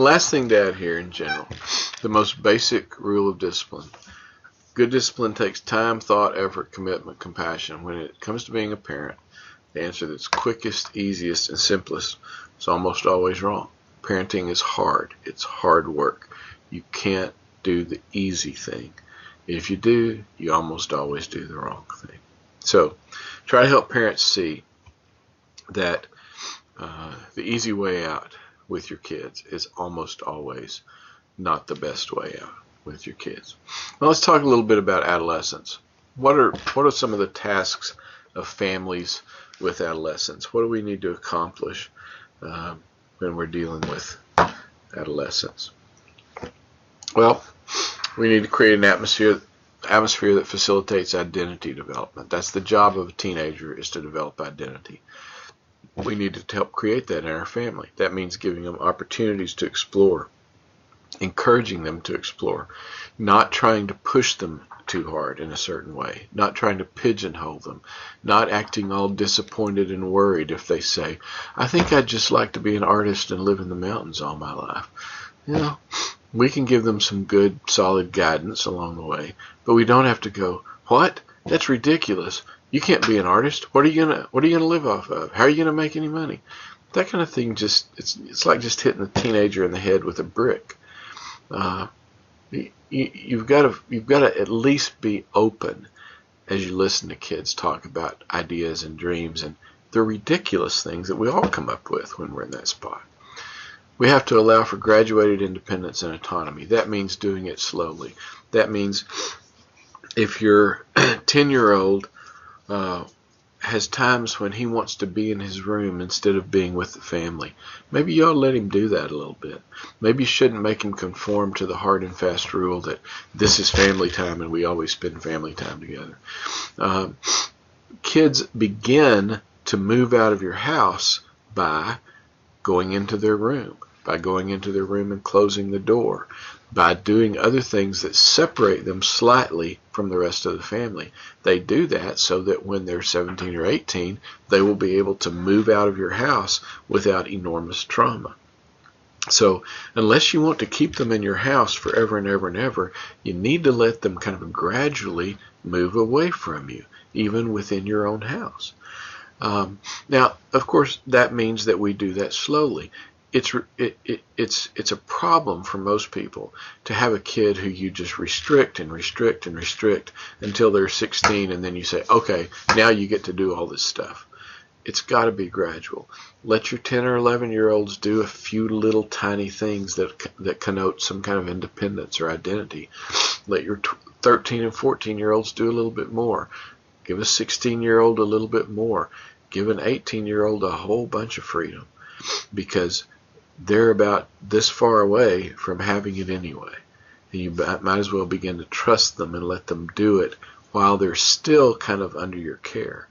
last thing to add here in general, the most basic rule of discipline. Good discipline takes time, thought, effort, commitment, compassion. When it comes to being a parent, the answer that's quickest, easiest, and simplest is almost always wrong. Parenting is hard. It's hard work. You can't do the easy thing. If you do, you almost always do the wrong thing. So try to help parents see that the easy way out with your kids is almost always not the best way out with your kids. Now let's talk a little bit about adolescence. What are some of the tasks of families with adolescence? What do we need to accomplish when we're dealing with adolescence? Well, we need to create an atmosphere that facilitates identity development. That's the job of a teenager, is to develop identity. We need to help create that in our family. That means giving them opportunities to explore, encouraging them to explore, not trying to push them too hard in a certain way, not trying to pigeonhole them, not acting all disappointed and worried if they say, I think I'd just like to be an artist and live in the mountains all my life. You know, we can give them some good, solid guidance along the way, but we don't have to go, what? That's ridiculous. You can't be an artist. What are you gonna live off of? How are you gonna make any money? That kind of thing it's like just hitting a teenager in the head with a brick. You've got to at least be open as you listen to kids talk about ideas and dreams and the ridiculous things that we all come up with when we're in that spot. We have to allow for graduated independence and autonomy. That means doing it slowly. That means if your 10-year-old has times when he wants to be in his room instead of being with the family, maybe you ought to let him do that a little bit. Maybe you shouldn't make him conform to the hard and fast rule that this is family time and we always spend family time together. Kids begin to move out of your house by going into their room, and closing the door, by doing other things that separate them slightly from the rest of the family. They do that so that when they're 17 or 18, they will be able to move out of your house without enormous trauma. So unless you want to keep them in your house forever and ever and ever, you need to let them kind of gradually move away from you, even within your own house. Now, of course, that means that we do that slowly. It's a problem for most people to have a kid who you just restrict and restrict and restrict until they're 16, and then you say, okay, now you get to do all this stuff. It's got to be gradual. Let your 10 or 11-year-olds do a few little tiny things that connote some kind of independence or identity. Let your 13 and 14-year-olds do a little bit more. Give a 16-year-old a little bit more. Give an 18-year-old a whole bunch of freedom, because they're about this far away from having it anyway. And you might as well begin to trust them and let them do it while they're still kind of under your care,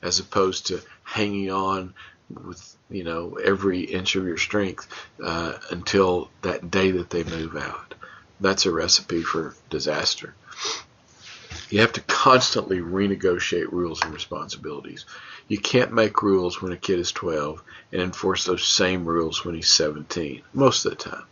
as opposed to hanging on with, every inch of your strength until that day that they move out. That's a recipe for disaster. You have to constantly renegotiate rules and responsibilities. You can't make rules when a kid is 12 and enforce those same rules when he's 17, most of the time.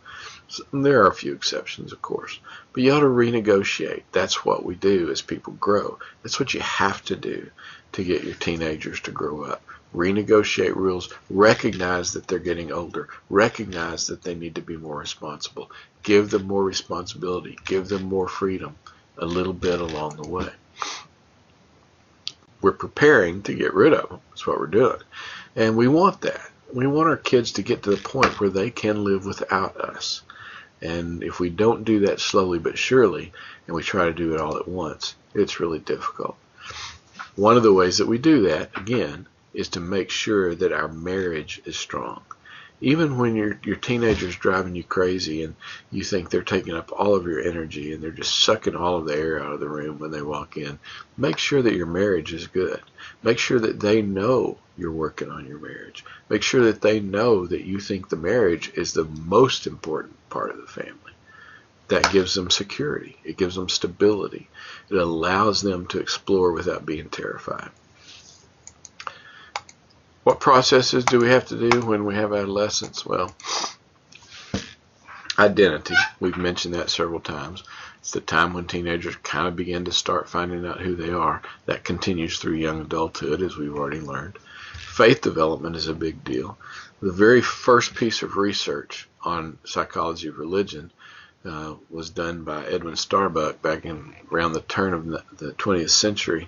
So, there are a few exceptions, of course, but you ought to renegotiate. That's what we do as people grow. That's what you have to do to get your teenagers to grow up. Renegotiate rules. Recognize that they're getting older. Recognize that they need to be more responsible. Give them more responsibility. Give them more freedom a little bit along the way. We're preparing to get rid of them. That's what we're doing. And we want that. We want our kids to get to the point where they can live without us. And if we don't do that slowly but surely, and we try to do it all at once, it's really difficult. One of the ways that we do that, again, is to make sure that our marriage is strong. Even when your teenager's driving you crazy and you think they're taking up all of your energy and they're just sucking all of the air out of the room when they walk in, make sure that your marriage is good. Make sure that they know you're working on your marriage. Make sure that they know that you think the marriage is the most important part of the family. That gives them security. It gives them stability. It allows them to explore without being terrified. What processes do we have to do when we have adolescence? Well, Identity, we've mentioned that several times. It's the time when teenagers kind of begin to start finding out who they are. That continues through young adulthood, as we've already learned. Faith development is a big deal. The very first piece of research on psychology of religion was done by Edwin Starbuck back in around the turn of the 20th century,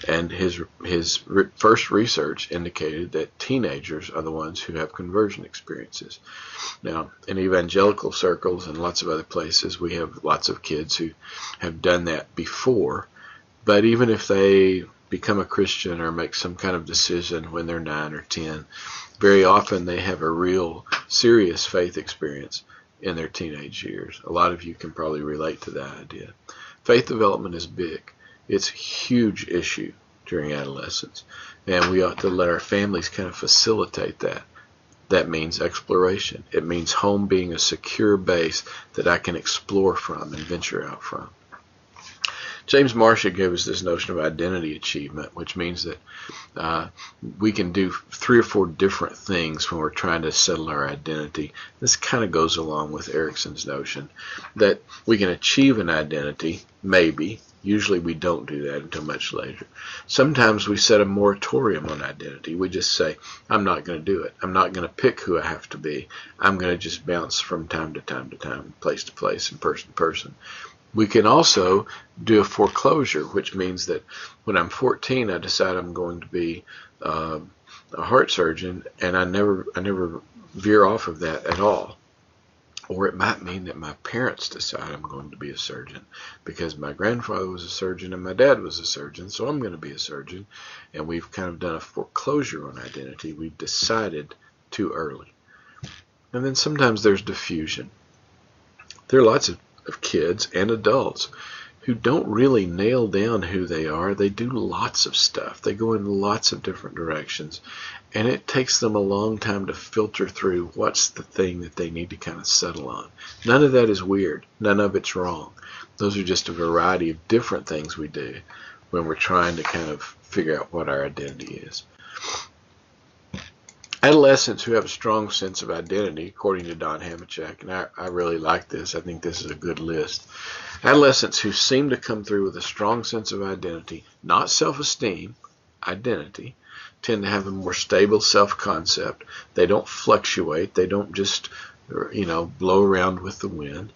and his first research indicated that teenagers are the ones who have conversion experiences. Now, in evangelical circles and lots of other places, we have lots of kids who have done that before, but even if they become a Christian or make some kind of decision when they're 9 or 10, very often they have a real serious faith experience in their teenage years. A lot of you can probably relate to that idea. Faith development is big. It's a huge issue during adolescence, and we ought to let our families kind of facilitate that. That means exploration. It means home being a secure base that I can explore from and venture out from. James Marshall gave us this notion of identity achievement, which means that we can do 3 or 4 different things when we're trying to settle our identity. This kind of goes along with Erickson's notion that we can achieve an identity, maybe. Usually we don't do that until much later. Sometimes we set a moratorium on identity. We just say, I'm not going to do it. I'm not going to pick who I have to be. I'm going to just bounce from time to time to time, place to place, and person to person. We can also do a foreclosure, which means that when I'm 14, I decide I'm going to be a heart surgeon, and I never veer off of that at all. Or it might mean that my parents decide I'm going to be a surgeon because my grandfather was a surgeon and my dad was a surgeon, so I'm going to be a surgeon. And we've kind of done a foreclosure on identity. We've decided too early. And then sometimes there's diffusion. There are lots of kids and adults who don't really nail down who they are. They do lots of stuff. They go in lots of different directions, and it takes them a long time to filter through what's the thing that they need to kind of settle on. None of that is weird. None of it's wrong. Those are just a variety of different things we do when we're trying to kind of figure out what our identity is. Adolescents who have a strong sense of identity, according to Don Hamachek, and I really like this. I think this is a good list. Adolescents who seem to come through with a strong sense of identity, not self-esteem, identity, tend to have a more stable self-concept. They don't fluctuate. They don't just, blow around with the wind.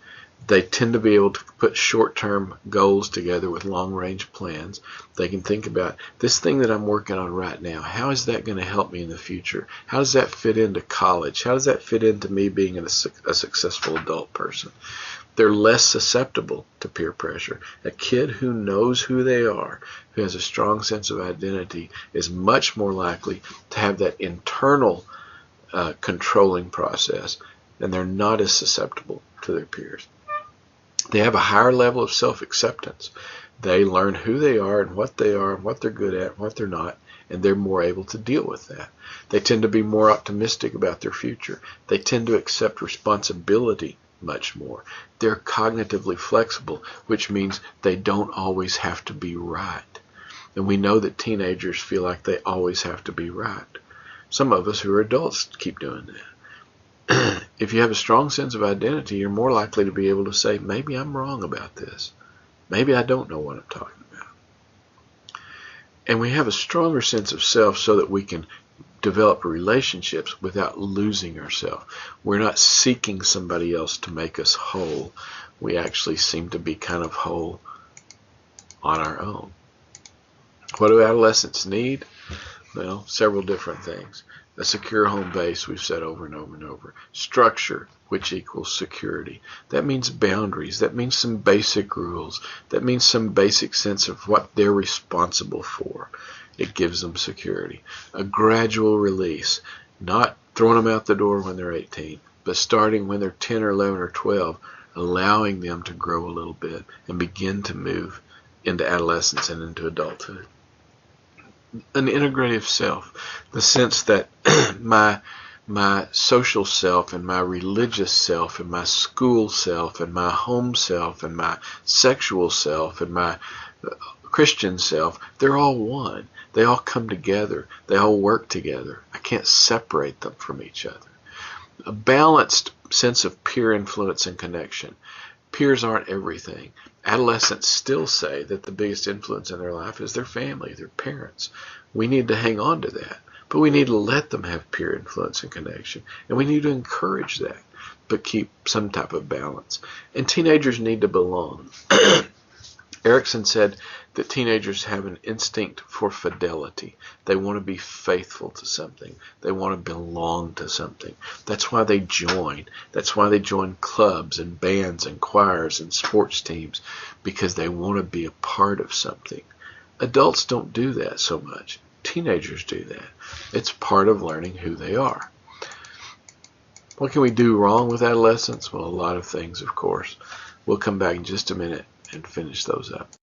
They tend to be able to put short-term goals together with long-range plans. They can think about this thing that I'm working on right now. How is that going to help me in the future? How does that fit into college? How does that fit into me being a successful adult person? They're less susceptible to peer pressure. A kid who knows who they are, who has a strong sense of identity, is much more likely to have that internal controlling process, and they're not as susceptible to their peers. They have a higher level of self-acceptance. They learn who they are and what they're good at, and what they're not, and they're more able to deal with that. They tend to be more optimistic about their future. They tend to accept responsibility much more. They're cognitively flexible, which means they don't always have to be right. And we know that teenagers feel like they always have to be right. Some of us who are adults keep doing that. If you have a strong sense of identity, you're more likely to be able to say, maybe I'm wrong about this. Maybe I don't know what I'm talking about. And we have a stronger sense of self so that we can develop relationships without losing ourselves. We're not seeking somebody else to make us whole. We actually seem to be kind of whole on our own. What do adolescents need? Well, several different things. A secure home base, we've said over and over and over. Structure, which equals security. That means boundaries. That means some basic rules. That means some basic sense of what they're responsible for. It gives them security. A gradual release, not throwing them out the door when they're 18, but starting when they're 10 or 11 or 12, allowing them to grow a little bit and begin to move into adolescence and into adulthood. An integrative self, the sense that my social self and my religious self and my school self and my home self and my sexual self and my Christian self, they're all one. They all come together. They all work together. I can't separate them from each other. A balanced sense of peer influence and connection. Peers aren't everything. Adolescents still say that the biggest influence in their life is their family, their parents. We need to hang on to that, but we need to let them have peer influence and connection, and we need to encourage that, but keep some type of balance. And teenagers need to belong. Erickson said that teenagers have an instinct for fidelity. They want to be faithful to something. They want to belong to something. That's why they join. That's why they join clubs and bands and choirs and sports teams, because they want to be a part of something. Adults don't do that so much. Teenagers do that. It's part of learning who they are. What can we do wrong with adolescence? Well, a lot of things, of course. We'll come back in just a minute and finish those up.